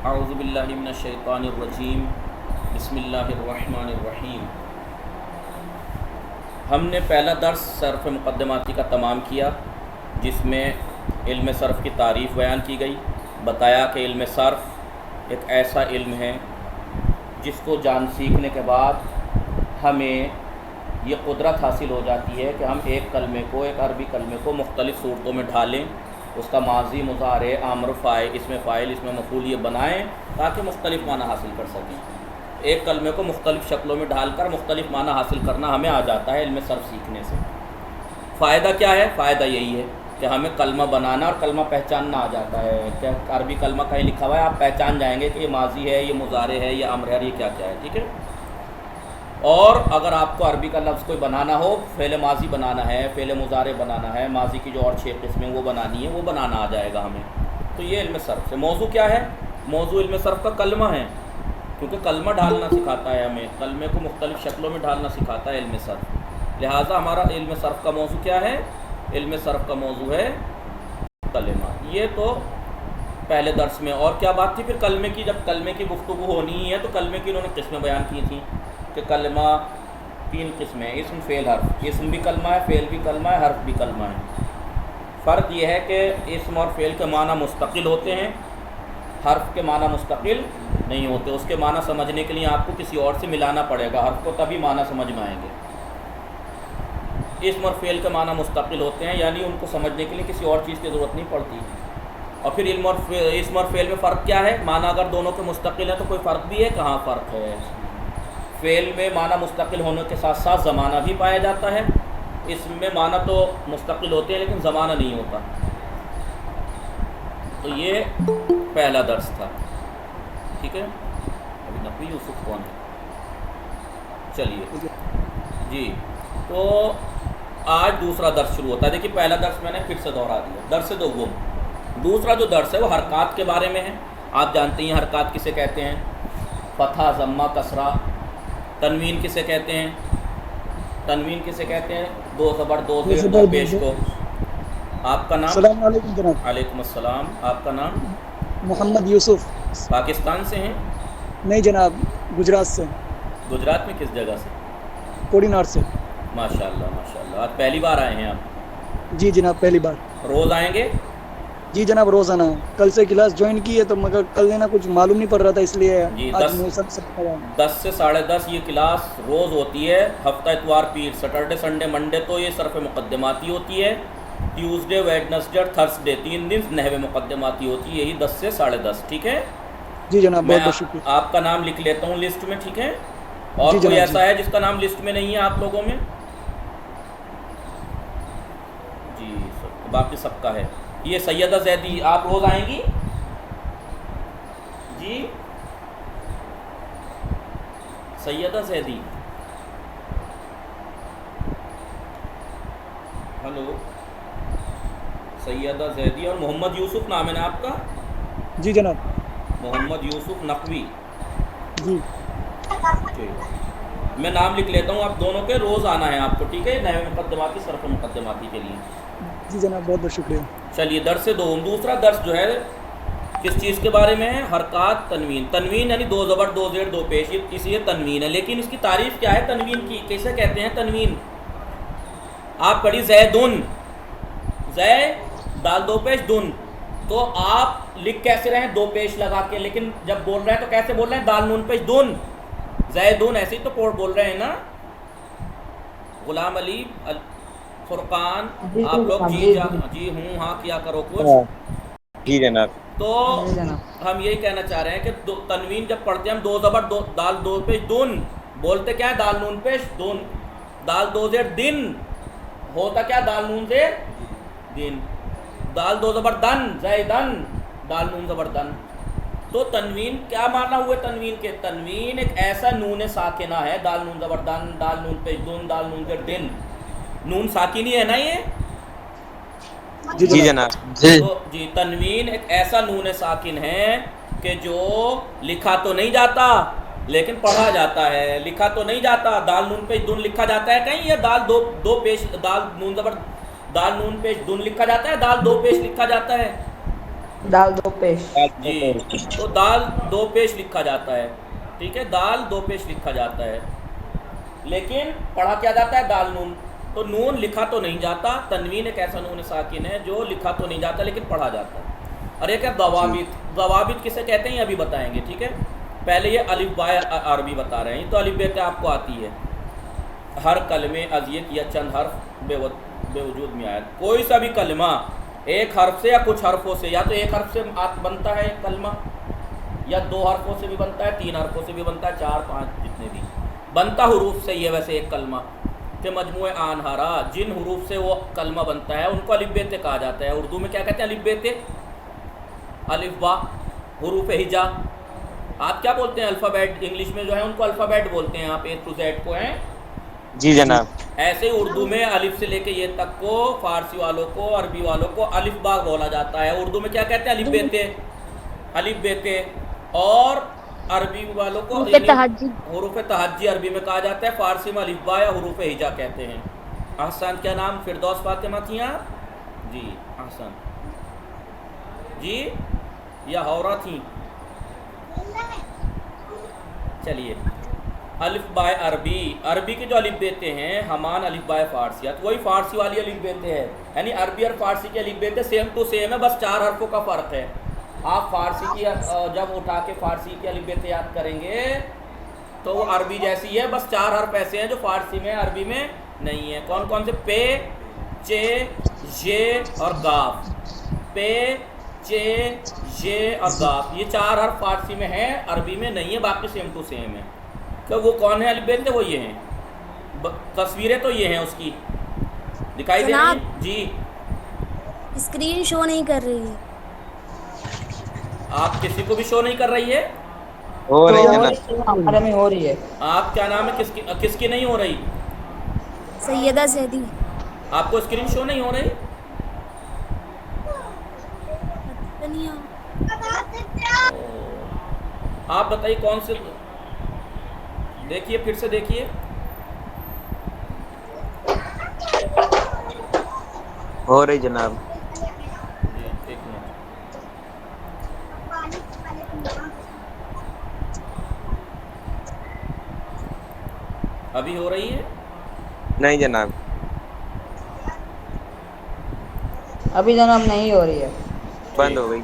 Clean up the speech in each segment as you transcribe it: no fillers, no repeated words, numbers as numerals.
اعوذ باللہ من الشیطان الرجیم بسم اللہ الرحمن الرحیم۔ ہم نے پہلا درس صرف مقدماتی کا تمام کیا، جس میں علم صرف کی تعریف بیان کی گئی۔ بتایا کہ علم صرف ایک ایسا علم ہے جس کو جان سیکھنے کے بعد ہمیں یہ قدرت حاصل ہو جاتی ہے کہ ہم ایک عربی کلمے کو مختلف صورتوں میں ڈھالیں، اس کا ماضی، مضارع، امر، فاعل، اسم فاعل، اسم مفعول یہ بنائیں تاکہ مختلف معنی حاصل کر سکیں۔ ایک کلمے کو مختلف شکلوں میں ڈھال کر مختلف معنی حاصل کرنا ہمیں آ جاتا ہے علم صرف سیکھنے سے۔ فائدہ کیا ہے؟ فائدہ یہی ہے کہ ہمیں کلمہ بنانا اور کلمہ پہچاننا آ جاتا ہے۔ کہ عربی کلمہ کہیں لکھا ہوا ہے، آپ پہچان جائیں گے کہ یہ ماضی ہے، یہ مضارع ہے، یہ امر ہے، یہ کیا کیا ہے، ٹھیک ہے۔ اور اگر آپ کو عربی کا لفظ کوئی بنانا ہو، فعل ماضی بنانا ہے، فعل مضارع بنانا ہے، ماضی کی جو اور 6 قسمیں وہ بنانی ہے، وہ بنانا آ جائے گا ہمیں۔ تو یہ علم صرف سے موضوع کیا ہے؟ موضوع علم صرف کا کلمہ ہے، کیونکہ کلمہ ڈھالنا سکھاتا ہے ہمیں، کلمے کو مختلف شکلوں میں ڈھالنا سکھاتا ہے علم صرف۔ لہٰذا ہمارا علم صرف کا موضوع کیا ہے؟ علم صرف کا موضوع ہے کلمہ۔ یہ تو پہلے درس میں۔ اور کیا بات تھی پھر کلمے کی؟ جب کلمے کی گفتگو ہونی ہے تو کلمے کی انہوں نے قسمیں بیان کی تھیں کہ کلمہ 3 قسمیں ہیں: اسم، فعل، حرف۔ اسم بھی کلمہ ہے، فعل بھی کلمہ ہے، حرف بھی کلمہ ہے۔ فرق یہ ہے کہ اسم اور فعل کے معنی مستقل ہوتے ہیں، حرف کے معنی مستقل نہیں ہوتے۔ اس کے معنی سمجھنے کے لیے آپ کو کسی اور سے ملانا پڑے گا حرف کو، تبھی معنی سمجھ میں آئیں گے۔ اسم اور فعل کے معنی مستقل ہوتے ہیں، یعنی ان کو سمجھنے کے لیے کسی اور چیز کی ضرورت نہیں پڑتی۔ اور پھر اسم اور فعل میں فرق کیا ہے؟ معنی اگر دونوں کے مستقل ہیں تو کوئی فرق بھی ہے؟ کہاں فرق ہے۔ فعل میں معنی مستقل ہونے کے ساتھ ساتھ زمانہ بھی پایا جاتا ہے، اس میں معنی تو مستقل ہوتے ہیں لیکن زمانہ نہیں ہوتا۔ تو یہ پہلا درس تھا، ٹھیک ہے۔ ابھی نقوی یوسف کون ہے؟ چلیے جی، تو آج دوسرا درس شروع ہوتا ہے۔ دیکھیے پہلا درس میں نے پھر سے دوہرا دیا، درس دوم۔ دوسرا جو درس ہے وہ حرکات کے بارے میں ہے۔ آپ جانتے ہیں حرکات کسے کہتے ہیں؟ فتحہ، ضمہ، کسرہ۔ تنوین کسے کہتے ہیں؟ تنوین کسے کہتے ہیں؟ 2 زبر 2 زیر 2 پیش کو۔ آپ کا نام؟ السلام علیکم جناب۔ علیکم السلام۔ آپ کا نام؟ محمد یوسف۔ پاکستان سے ہیں؟ نہیں جناب، گجرات سے۔ گجرات میں کس جگہ سے؟ کوڑی نار سے۔ ماشاء اللہ ماشاء اللہ۔ آج پہلی بار آئے ہیں آپ؟ جی جناب، پہلی بار۔ روز آئیں گے؟ جی جناب، روزانہ۔ کل سے کلاس جوائن کی ہے تو مگر کل دینا کچھ معلوم نہیں پڑ رہا تھا، اس لیے جی آج موسم سے 10 سے 10:30 یہ کلاس روز ہوتی ہے، ہفتہ اتوار، پیر، سیٹرڈے، سنڈے، منڈے تو یہ صرف مقدماتی ہوتی ہے، ٹیوزڈے، ویڈنسڈے اور تھرسڈے 3 دن نحو مقدماتی ہوتی ہے، یہی 10 سے 10:30، ٹھیک ہے۔ جی جناب، میں بہت بہت شکریہ۔ آپ کا نام لکھ لیتا ہوں لسٹ میں، ٹھیک ہے۔ اور جی کوئی جناب، ایسا ہے جس کا نام لسٹ میں نہیں ہے آپ لوگوں میں؟ جی باقی سب کا ہے۔ یہ سیدہ زیدی، آپ روز آئیں گی؟ جی سیدہ زیدی، ہلو، سیدہ زیدی۔ اور محمد یوسف نام ہے نا آپ کا؟ جی جناب۔ محمد یوسف نقوی، جی ٹھیک۔ میں نام لکھ لیتا ہوں آپ دونوں کے، روز آنا ہے آپ کو، ٹھیک ہے، نحو مقدماتی، صرف مقدماتی کے لیے۔ جی جناب، بہت بہت شکریہ۔ چلیے درس دوم۔ دوسرا درس جو ہے کس چیز کے بارے میں ہے؟ حرکات، تنوین۔ تنوین یعنی 2 زبر 2 زیر 2 پیش، اسی یہ تنوین ہے۔ لیکن اس کی تعریف کیا ہے تنوین کی؟ کیسے کہتے ہیں تنوین؟ آپ پڑھی زیدن، زے دال 2 پیش دن، تو آپ لکھ کیسے رہے ہیں؟ 2 پیش لگا کے، لیکن جب بول رہے ہیں تو کیسے بول رہے ہیں؟ دال نون پیش دن، زیدن، ایسے ہی تو بول رہے ہیں نا۔ غلام علی، فرقان، آپ لوگ جی ہوں ہاں کیا کرو کچھ۔ جی جناب۔ تو ہم یہی کہنا چاہ رہے ہیں کہ تنوین جب پڑھتے ہیں ہم 2 زبر دال 2 پیش دن، بولتے کیا ہے؟ دال نون پیش دن، دال 2 زیر دن، ہوتا کیا؟ دال نون زیر دن، دال 2 زبر دن، زیدن، دال نون زبر دن۔ تو تنوین کیا معنی ہوئے تنوین کے؟ تنوین ایک ایسا نون ساکنہ ہے، دال نون زبر دن، دال نون پیش دن، دال نون زیر دن، نون ساکنی ہے نا یہ؟ جی جناب۔ تو جی تنوین ایک ایسا نون ساکن ہے کہ جو لکھا تو نہیں جاتا لیکن پڑھا جاتا ہے۔ لکھا تو نہیں جاتا، دال نون پیش دن لکھا جاتا ہے کہیں؟ یہ دال دو پیش، دال نون زبر دال نون پیش دن لکھا جاتا ہے، دال 2 پیش لکھا جاتا ہے؟ دال دو پیش. جی، تو دال دو پیش لکھا جاتا ہے. ٹھیک ہے، دال دو پیش لکھا جاتا ہے، لیکن پڑھا کیا جاتا ہے دال نون. تو نون لکھا تو نہیں جاتا، تنوین ایک ایسا نون ساکن ہے جو لکھا تو نہیں جاتا لیکن پڑھا جاتا ہے. اور ایک ہے ضوابط. ضوابط کسے کہتے ہیں یہ ابھی بتائیں گے. ٹھیک ہے، پہلے یہ الف بائے عربی بتا رہے ہیں. تو الف بے تے آپ کو آتی ہے. ہر کلمے اذیت یا چند حرف بے وجود میں آئے. کوئی سا بھی کلمہ ایک حرف سے یا کچھ حرفوں سے، یا تو ایک حرف سے بنتا ہے کلمہ، یا دو حرفوں سے بھی بنتا ہے، تین حرفوں سے بھی بنتا ہے، چار پانچ جتنے بھی بنتا حروف سے. یہ ویسے ایک کلمہ کہ مجموعہ آنہارا جن حروف سے وہ کلمہ بنتا ہے ان کو الف بے تے کہا جاتا ہے. اردو میں کیا کہتے ہیں؟ الف بے تے، الف با، حروف ہجا. آپ کیا بولتے ہیں؟ الفابیٹ. انگلش میں جو ہے ان کو الفابیٹ بولتے ہیں. آپ اے ٹو زیڈ کو ہیں. جی جناب. ایسے ہی اردو میں الف سے لے کے یہ تک کو فارسی والوں کو، عربی والوں کو الف با بولا جاتا ہے. اردو میں کیا کہتے ہیں؟ الف بے تے، الف بے تے. اور عربی والوں کو حروف تہجی عربی میں کہا جاتا ہے. فارسی میں الف با یا حروف ہجا کہتے ہیں. احسان کیا نام؟ فردوس فاطمہ تھیں آپ؟ جی احسان. جی یا ہورا تھیں؟ چلیے. الف بائے عربی، عربی کے جو الف بیتے ہیں ہمان الف بائے فارسیات، وہی فارسی والی الف بیتے ہیں. یعنی عربی اور فارسی کے الف بیتے سیم ٹو سیم ہے، بس چار حرفوں کا فرق ہے. آپ فارسی کی جب اٹھا کے فارسی کے الف بیتے یاد کریں گے تو وہ عربی جیسی ہے، بس چار حرف ایسے ہیں جو فارسی میں عربی میں نہیں ہیں. کون کون سے؟ پے، چے، یہ اور گاف. پے، چے، یہ اور گاف، یہ چار حرف فارسی میں ہیں، عربی میں نہیں ہے، باقی سیم ٹو سیم ہے. تو وہ کون ہے الف بیتے؟ وہ یہ ہیں. تصویریں تو یہ ہیں اس کی دکھائی دے رہی ہیں. جی اسکرین شو نہیں کر رہی ہے. آپ کسی کو بھی شو نہیں کر رہی ہے؟ ہو تو رہی ہو جناب. رہی ہے، ہمارے میں ہو رہی ہے. آپ کیا نام ہے؟ کس کی نہیں ہو رہی؟ سیدہ زیدی. آپ کو اسکرین شو نہیں ہو رہی؟ پتہ نہیں آپ بتائیے کون سے. دیکھیے پھر سے دیکھیے. ہو رہی جناب. جی ایک منٹ. ابھی ہو رہی ہے؟ نہیں جناب. ابھی جناب نہیں ہو رہی ہے. بند ٹھیک، ہو گئی.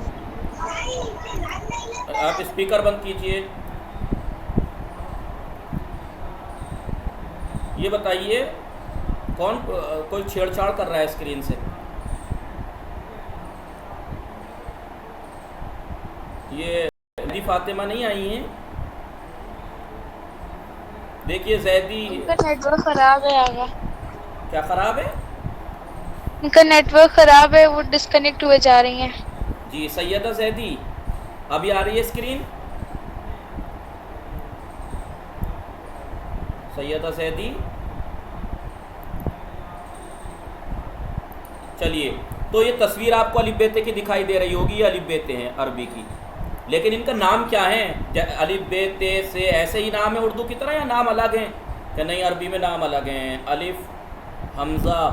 آپ اسپیکر بند کیجئے. یہ بتائیے کون کوئی چھیڑ چھاڑ کر رہا ہے اسکرین سے؟ یہ زیدی فاطمہ نہیں آئی ہیں؟ دیکھیے زیدی. ان کا نیٹ ورک خراب ہے. آگا کیا خراب ہے؟ ان کا نیٹ ورک خراب ہے، وہ ڈسکنیکٹ ہوئے جا رہی ہیں. جی سیدہ زیدی ابھی آ رہی ہے اسکرین؟ سیدہ زیدی. چلیے، تو یہ تصویر آپ کو الف بیتے کی دکھائی دے رہی ہوگی. یہ الف بیتے ہیں عربی کی، لیکن ان کا نام کیا ہے؟ الف بے تے سے ایسے ہی نام ہے اردو کی طرح یا نام الگ ہیں؟ کہ نہیں، عربی میں نام الگ ہیں. الف، حمزہ،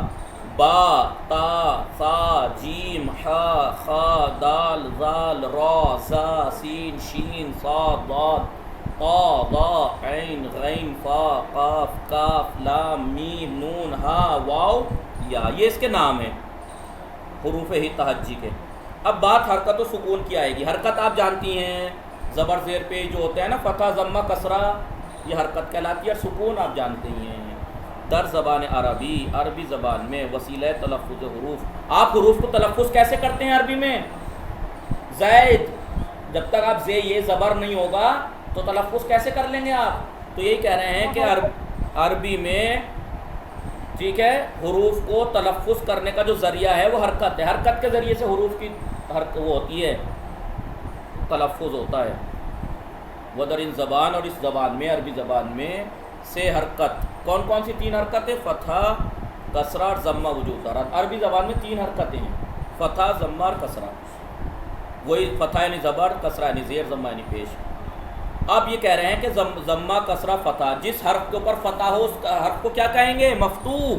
با، تا، ثا، جیم، حا، خا، دال، ذال، را، زا، سین، شین، صاد، ضاد، طا، ضا، عین، غین، فا، قاف، کاف، لام، میم، نون، ہا، واو، یا. یہ اس کے نام ہیں حروف ہی تہجی کے. اب بات حرکت و سکون کی آئے گی. حرکت آپ جانتی ہیں، زبر زیر پیش جو ہوتا ہے نا، فتح، ضمہ، کسرہ، یہ حرکت کہلاتی ہے. اور سکون آپ جانتے ہی ہیں در زبان عربی، عربی زبان میں وسیلہ تلفظ حروف. آپ حروف کو تلفظ کیسے کرتے ہیں عربی میں؟ زید، جب تک آپ زے یہ زبر نہیں ہوگا تو تلفظ کیسے کر لیں گے آپ؟ تو یہی کہہ رہے ہیں کہ عربی میں، ٹھیک ہے، حروف کو تلفظ کرنے کا جو ذریعہ ہے وہ حرکت ہے. حرکت کے ذریعے سے حروف کی وہ ہوتی ہے، تلفظ ہوتا ہے. ودر ان زبان، اور اس زبان میں، عربی زبان میں سے حرکت کون کون سی تین حرکتیں؟ فتحہ، کسرہ اور ضمہ وجود دارا. عربی زبان میں تین حرکتیں ہیں، فتحہ، ضمہ اور کسرہ. وہی فتحہ یعنی زبر، کسرہ یعنی زیر، ضمہ یعنی پیش. اب یہ کہہ رہے ہیں کہ ضمہ، کسرہ، فتح، جس حرف کے اوپر فتح ہو اس حرف کو کیا کہیں گے؟ مفتوح.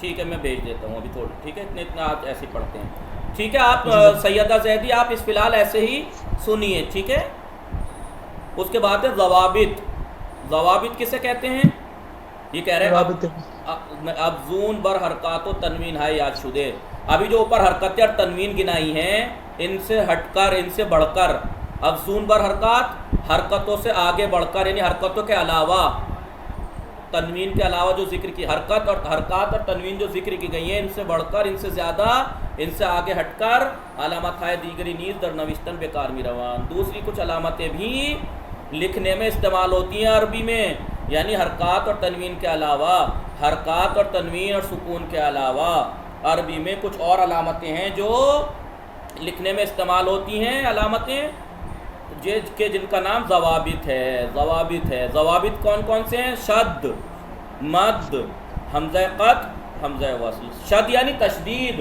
ٹھیک ہے میں بھیج دیتا ہوں ابھی تھوڑا, ٹھیک ہے اتنا آپ ایسے ہی پڑھتے ہیں. ٹھیک ہے آپ سیدہ زیدی آپ اس فی الحال ایسے ہی سنیے, ٹھیک ہے. اس کے بعد ہے ضوابط. ضوابط کسے کہتے ہیں؟ یہ کہہ رہے ہیں اب زون بر حرکات و تنوین ہے یاد شدے. ابھی جو اوپر حرکتیں اور تنوین گنائی ہیں ان سے ہٹ کر, ان سے بڑھ کر, اب زون بر حرکات حرکتوں سے آگے بڑھ کر, یعنی حرکتوں کے علاوہ, تنوین کے علاوہ جو ذکر کی حرکات اور تنوین جو ذکر کی گئی ہیں ان سے بڑھ کر, ان سے زیادہ, ان سے آگے ہٹ کر علامت ہے دیگری نیز در نوشتن بیکار می روان. دوسری کچھ علامتیں بھی لکھنے میں استعمال ہوتی ہیں عربی میں, یعنی حرکات اور تنوین کے علاوہ, حرکات اور تنوین اور سکون کے علاوہ عربی میں کچھ اور علامتیں ہیں جو لکھنے میں استعمال ہوتی ہیں, علامتیں کہ جن کا نام ضوابط ہے. ضوابط ہے. ضوابط کون کون سے ہیں؟ شد, مد, حمزہ قطع, حمزہ وصل. شد یعنی تشدید.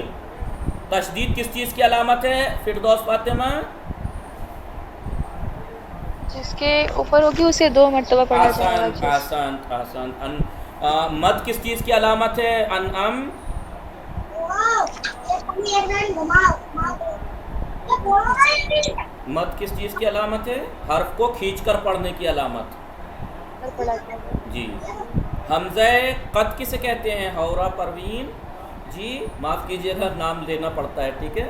تشدید کس چیز کی علامت ہے فردوس فاطمہ؟ جس کے اوپر ہوگی اسے 2 مرتبہ پڑھا جائے گا. آسان. مد کس چیز کی علامت ہے؟ انعم. مد کس چیز کی علامت ہے؟ حرف کو کھینچ کر پڑھنے کی علامت. جی. حمزہ قطع کسے کہتے ہیں؟ حورہ پروین. جی معاف کیجیے گا نام لینا پڑتا ہے, ٹھیک ہے,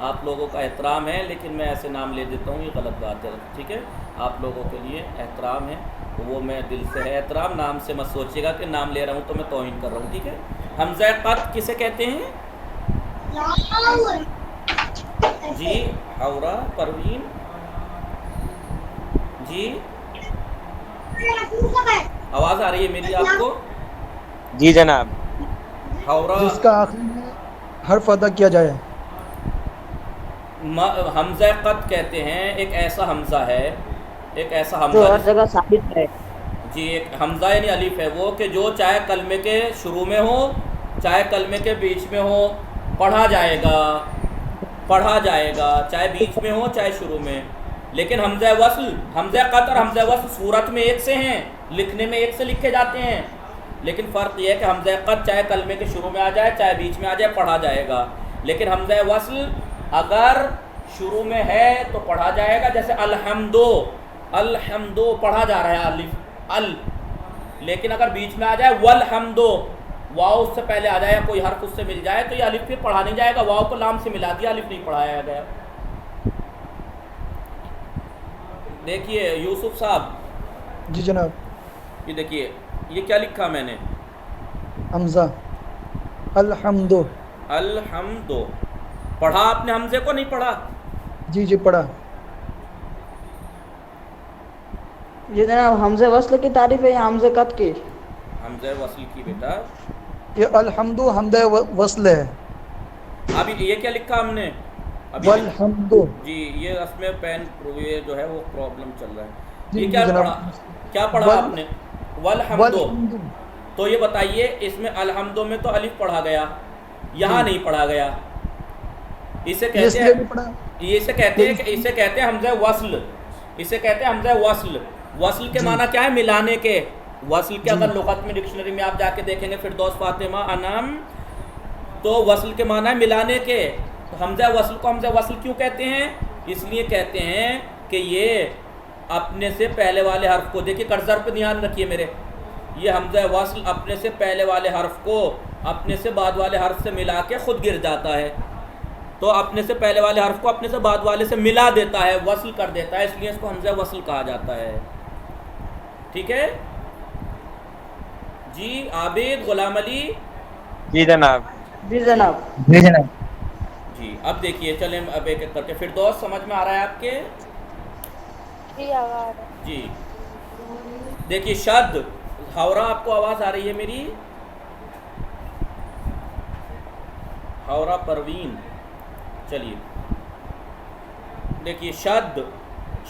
آپ لوگوں کا احترام ہے لیکن میں ایسے نام لے دیتا ہوں, یہ غلط بات ہے, ٹھیک ہے. آپ لوگوں کے لیے احترام ہے تو وہ میں دل سے ہے احترام, نام سے مت سوچیے گا کہ نام لے رہا ہوں تو میں توہین کر رہا ہوں, ٹھیک ہے. حمزہ قطع کسے کہتے ہیں؟ جی حورہ پروین. جی آواز آ رہی ہے میری آپ کو؟ جی جناب. حورہ جس کا آخری میں حرف ادا کیا جائے. حمزہ قطع کہتے ہیں ایک ایسا حمزہ ہے, ایک ایسا جو حمزہ ہر جگہ ثابت ہے. جی ایک حمزہ یعنی الف ہے وہ کہ جو چاہے کلمے کے شروع میں ہو چاہے کلمے کے بیچ میں ہو پڑھا جائے گا, پڑھا جائے گا, چاہے بیچ میں ہو چاہے شروع میں. لیکن حمزہ وصل, حمزہ قطع اور حمزہ وصل صورت میں ایک سے ہیں, لکھنے میں ایک سے لکھے جاتے ہیں, لیکن فرق یہ ہے کہ حمزہ قطع چاہے کلمے کے شروع میں آ جائے چاہے بیچ میں آ جائے پڑھا جائے گا. لیکن حمزہ وصل اگر شروع میں ہے تو پڑھا جائے گا, جیسے الحمدو, الحمدو پڑھا جا رہا ہے الف ال, لیکن اگر بیچ میں آ جائے والحمدو, واو اس سے پہلے آ جائے, کوئی حرف اس سے مل جائے تو یہ الف پھر پڑھا نہیں جائے گا, واو کو لام سے ملا دیا, الف نہیں پڑھایا گیا. دیکھیے یوسف صاحب. جی جناب. یہ دیکھیے یہ کیا لکھا میں نے؟ حمزہ الحمدو. الحمدو پڑھا آپ نے حمزے کو, نہیں پڑھا؟ جی جی پڑھا. یہ جناب حمزہ وصل کی تعریف ہے یا حمزہ قطع کی؟ حمزہ وصل کی بیٹا. یہ الحمدو حمزہ وصل ہے. ابھی یہ کیا لکھا ہم نے والحمدو؟ جی یہ اس میں پین یہ جو ہے وہ پرابلم چل رہا ہے. جی یہ کیا پڑھا, کیا پڑھا آپ نے؟ والحمدو. تو یہ بتائیے اس میں الحمدو میں تو الف پڑھا گیا, یہاں نہیں پڑھا گیا. اسے کہتے ہیں, اسے کہتے ہیں, اسے کہتے ہیں حمزہ وصل, اسے کہتے ہیں حمزہ وصل. وصل کے معنی کیا ہے؟ ملانے کے. وصل کے اگر لغت میں ڈکشنری میں آپ جا کے دیکھیں گے فردوس فاطمہ انعم, تو وصل کے معنی ہے ملانے کے. تو حمزہ وصل کو حمزہ وصل کیوں کہتے ہیں؟ اس لیے کہتے ہیں کہ یہ اپنے سے پہلے والے حرف کو, دیکھیے کرسر پہ دھیان رکھیے میرے, یہ حمزہ وصل اپنے سے پہلے والے حرف کو اپنے سے بعد والے حرف سے ملا کے خود گر جاتا ہے. تو اپنے سے پہلے والے حرف کو اپنے سے بعد والے سے ملا دیتا ہے, وصل کر دیتا ہے, اس لیے اس کو حمزہ وصل کہا جاتا ہے. ٹھیک ہے جی. عابد غلام علی. جی جناب. جی جناب. جی جناب. جی اب دیکھیے چلیں اب ایک ایک کر کے. فردوس سمجھ میں آ رہا ہے آپ کے؟ جی دیکھیے شد. حورہ آپ کو آواز آ رہی ہے میری؟ حورہ پروین. چلیے دیکھیے شد.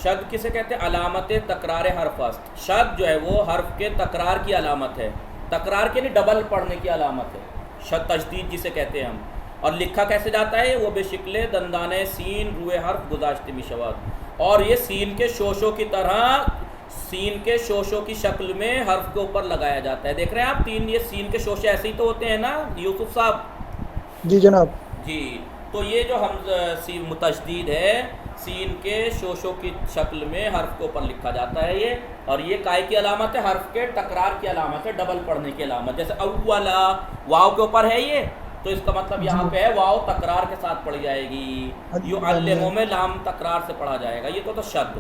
شد کسے کہتے ہیں؟ علامت تکرار حرف است. شد جو ہے وہ حرف کے تکرار کی علامت ہے. تکرار کے لیے ڈبل پڑھنے کی علامت ہے شد, تشدید جسے کہتے ہیں ہم. اور لکھا کیسے جاتا ہے؟ وہ بے شکل دندانے سین روئے حرف گذاشتے میں شواد. اور یہ سین کے شوشوں کی طرح سین کے شوشوں کی شکل میں حرف کے اوپر لگایا جاتا ہے. دیکھ رہے ہیں آپ تین یہ سین کے شوشے ایسے ہی تو ہوتے ہیں نا یوسف صاحب؟ جی جناب. جی تو یہ جو سین متشدید ہے سین کے شوشوں کی شکل میں حرف کے اوپر لکھا جاتا ہے یہ. اور یہ کائے کی علامت ہے؟ حرف کے تکرار کی علامت ہے، ڈبل پڑھنے کی علامت. جیسے اولا واو کے اوپر ہے یہ تو اس کا مطلب یہاں پہ ہے واو تکرار کے ساتھ پڑھی جائے گی. یعلمو میں لام تکرار سے پڑھا جائے گا، یہ تو شد.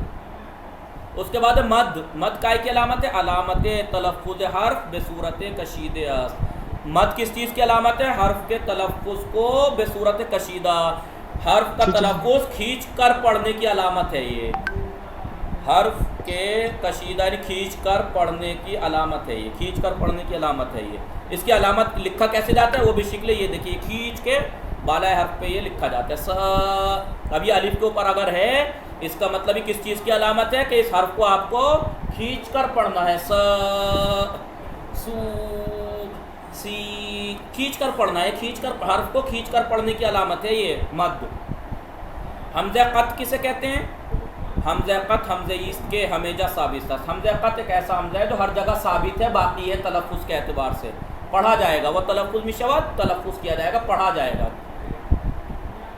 اس کے بعد مد. مد کائے کی علامت ہے؟ علامت تلفظ حرف بصورت کشیدہ است. مد کس چیز کی علامت ہے؟ حرف کے تلفظ کو بصورت کشیدہ، حرف کا تلفظ کھینچ کر پڑھنے کی علامت ہے. یہ حرف کے کشیدہ یعنی کھینچ کر پڑھنے کی علامت ہے، یہ کھینچ کر پڑھنے کی علامت ہے. یہ اس کی علامت لکھا کیسے جاتا ہے وہ بھی شکل یہ دیکھیے، کھینچ کے بالائے حرف پہ یہ لکھا جاتا ہے س. اب یہ الف کے اوپر اگر ہے اس کا مطلب ہی کس چیز کی علامت ہے کہ اس حرف کو آپ کو کھینچ کر پڑھنا ہے. س سو سی کھینچ کر پڑھنا ہے، کھینچ کر حرف کو کھینچ کر پڑھنے کی علامت ہے یہ مد. حمزہ قط کسے کہتے ہیں؟ حمزہ قط حمزہ ایست کے ہمیجہ ثابت ہے. حمزہ قط ایک ایسا حمزہ ہے جو ہر جگہ ثابت ہے، باقی ہے تلفظ کے اعتبار سے پڑھا جائے گا. وہ تلفظ میں شود تلفظ کیا جائے گا، پڑھا جائے گا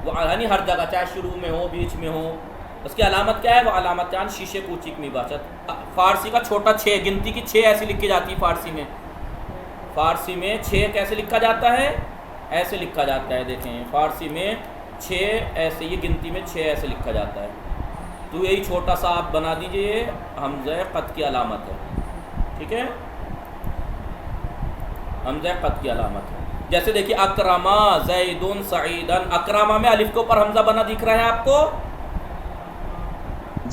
وہ یعنی ہر جگہ، چاہے شروع میں ہو بیچ میں ہو. اس کی علامت کیا ہے؟ وہ علامت جان شیشے کوچک میں باشد. فارسی کا چھوٹا 6 گنتی کی 6 ایسی لکھی جاتی ہے فارسی میں. فارسی میں 6 کیسے لکھا جاتا ہے؟ ایسے لکھا جاتا ہے. دیکھیں فارسی میں 6 ایسے، یہ گنتی میں 6 ایسے لکھا جاتا ہے. تو یہی چھوٹا سا آپ بنا دیجئے، حمزہ قط کی علامت ہے. ٹھیک ہے، حمزہ قط کی علامت ہے. جیسے دیکھیے اکرما زیدن سعیدن. اکرما میں الف کے اوپر حمزہ بنا دکھ رہا ہے آپ کو؟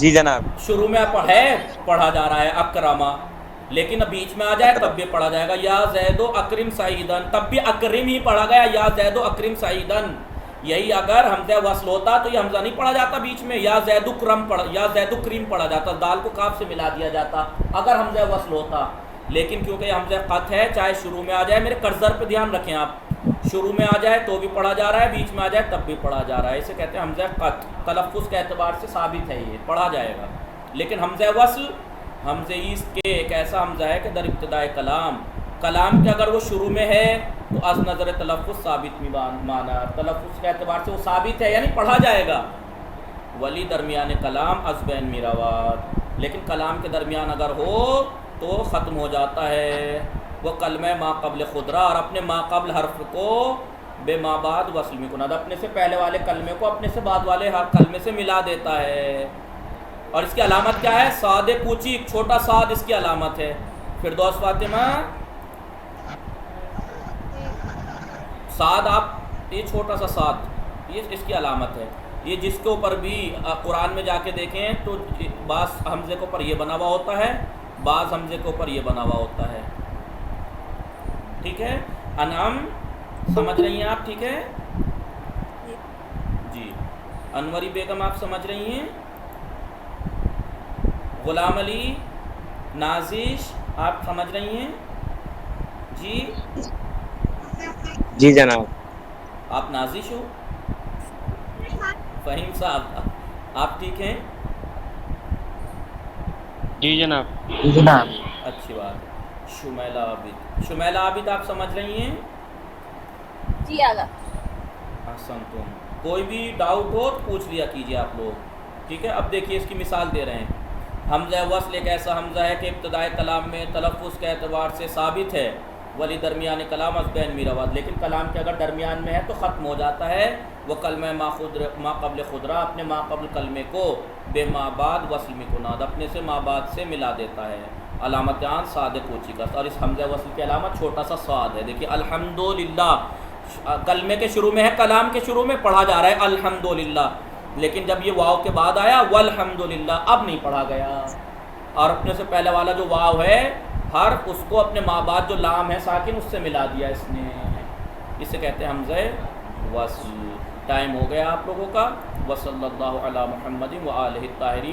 جی جناب. شروع میں ہے پڑھا جا رہا ہے اکرما، لیکن اب بیچ میں آ جائے تب بھی پڑھا جائے گا. یا زید و اکرم سعیدن، تب بھی اکرم ہی پڑھا گیا. یا زید و اکرم سعیدن. یہی اگر حمزہ وصل ہوتا تو یہ حمزہ نہیں پڑھا جاتا بیچ میں، یا زید و کریم پڑھا جاتا، دال کو کاف سے ملا دیا جاتا اگر حمزہ وصل ہوتا. لیکن کیونکہ یہ حمزہ قط ہے، چاہے شروع میں آ جائے، میرے کرسر پہ دھیان رکھیں آپ، شروع میں آ جائے تو بھی پڑھا جا رہا ہے، بیچ میں آ جائے تب بھی پڑھا جا رہا ہے. اسے کہتے ہیں حمزہ قط. تلفظ کے اعتبار سے ثابت ہے، یہ پڑھا جائے گا. لیکن حمزہ وصل حمزہ ایست کے ایک ایسا حمزہ ہے کہ در ابتدائے کلام کے اگر وہ شروع میں ہے تو از نظر تلفظ ثابت میں مانا، تلفظ کے اعتبار سے وہ ثابت ہے یعنی پڑھا جائے گا. ولی درمیان کلام از بین میراوات. لیکن کلام کے درمیان اگر ہو تو ختم ہو جاتا ہے. وہ کلمہ ما قبل خدرہ، اور اپنے ما قبل حرف کو بے ما بعد وصل میں کناد، اپنے سے پہلے والے کلمے کو اپنے سے بعد والے ہر کلمے سے ملا دیتا ہے. اور اس کی علامت کیا ہے؟ صاد کوچی، چھوٹا صاد اس کی علامت ہے. فردوس فاطمہ صاد، آپ یہ چھوٹا سا صاد یہ اس کی علامت ہے. یہ جس کے اوپر بھی قرآن میں جا کے دیکھیں تو بعض حمزے کے اوپر یہ بنا ہوا ہوتا ہے، بعض حمزے کے اوپر یہ بنا ہوا ہوتا ہے. ٹھیک ہے، انعام سمجھ رہی ہیں آپ؟ ٹھیک ہے جی. انوری بیگم آپ سمجھ رہی ہیں؟ غلام علی نازش آپ سمجھ رہی ہیں؟ جی جی جناب. آپ نازش ہو؟ فہیم صاحب آپ ٹھیک ہیں؟ جی جناب. جی جناب. اچھی بات. شمیلہ عابد، شمیلہ عابد آپ سمجھ رہی ہیں؟ جی آگا. احسن. تم کوئی بھی ڈاؤٹ ہو تو پوچھ لیا کیجیے آپ لوگ. ٹھیک ہے، اب دیکھیے اس کی مثال دے رہے ہیں. حمزہ وصل ایک ایسا حمزہ ہے کہ ابتدائے کلام میں تلفظ کے اعتبار سے ثابت ہے. ولی درمیان کلام از بین میراوات، لیکن کلام کے اگر درمیان میں ہے تو ختم ہو جاتا ہے. وہ کلمہ ما قبل خدرہ، اپنے ما قبل کلمے کو بے ما بعد وصل میں کناد، اپنے سے ما بعد سے ملا دیتا ہے. علامت جان صاد کوچی کا. اور اس حمزہ وصل کی علامت چھوٹا سا صاد ہے. دیکھیے الحمدللہ کلمے کے شروع میں ہے، کلام کے شروع میں پڑھا جا رہا ہے الحمدللہ، لیکن جب یہ واو کے بعد آیا والحمدللہ اب نہیں پڑھا گیا. اور اپنے سے پہلے والا جو واو ہے حرف اس کو اپنے ما بعد جو لام ہے ساکن اس سے ملا دیا اس نے. اسے کہتے ہیں حمزہ وصل. ٹائم ہو گیا آپ لوگوں کا. وصلی اللہ علی محمد و آلہ الطاہرین.